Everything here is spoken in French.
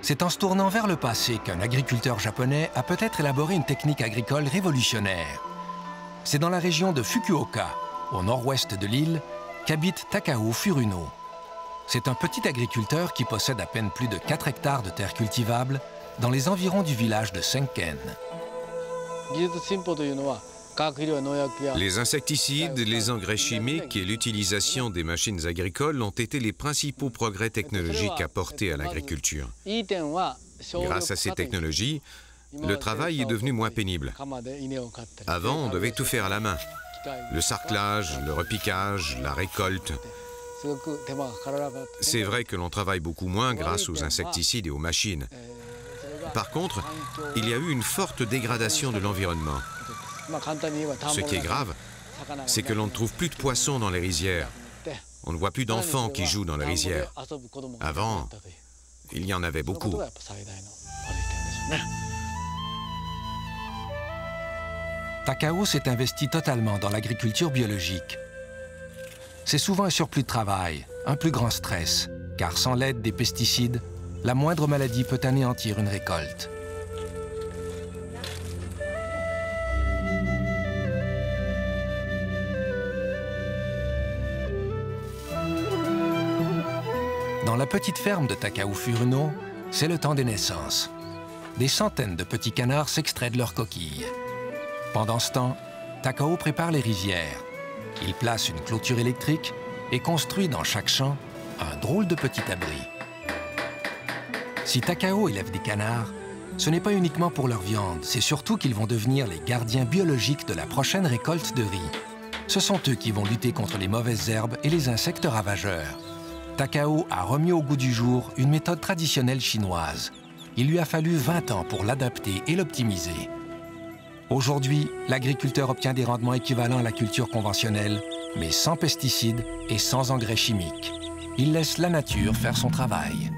C'est en se tournant vers le passé qu'un agriculteur japonais a peut-être élaboré une technique agricole révolutionnaire. C'est dans la région de Fukuoka, au nord-ouest de l'île, qu'habite Takao Furuno. C'est un petit agriculteur qui possède à peine plus de 4 hectares de terres cultivables dans les environs du village de Senken. Les insecticides, les engrais chimiques et l'utilisation des machines agricoles ont été les principaux progrès technologiques apportés à l'agriculture. Grâce à ces technologies, le travail est devenu moins pénible. Avant, on devait tout faire à la main. Le sarclage, le repiquage, la récolte. C'est vrai que l'on travaille beaucoup moins grâce aux insecticides et aux machines. Par contre, il y a eu une forte dégradation de l'environnement. Ce qui est grave, c'est que l'on ne trouve plus de poissons dans les rizières. On ne voit plus d'enfants qui jouent dans les rizières. Avant, il y en avait beaucoup. Takao s'est investi totalement dans l'agriculture biologique. C'est souvent un surplus de travail, un plus grand stress, car sans l'aide des pesticides, la moindre maladie peut anéantir une récolte. Dans la petite ferme de Takao Furuno, c'est le temps des naissances. Des centaines de petits canards s'extraient de leurs coquilles. Pendant ce temps, Takao prépare les rizières. Il place une clôture électrique et construit dans chaque champ un drôle de petit abri. Si Takao élève des canards, ce n'est pas uniquement pour leur viande, c'est surtout qu'ils vont devenir les gardiens biologiques de la prochaine récolte de riz. Ce sont eux qui vont lutter contre les mauvaises herbes et les insectes ravageurs. Takao a remis au goût du jour une méthode traditionnelle chinoise. Il lui a fallu 20 ans pour l'adapter et l'optimiser. Aujourd'hui, l'agriculteur obtient des rendements équivalents à la culture conventionnelle, mais sans pesticides et sans engrais chimiques. Il laisse la nature faire son travail.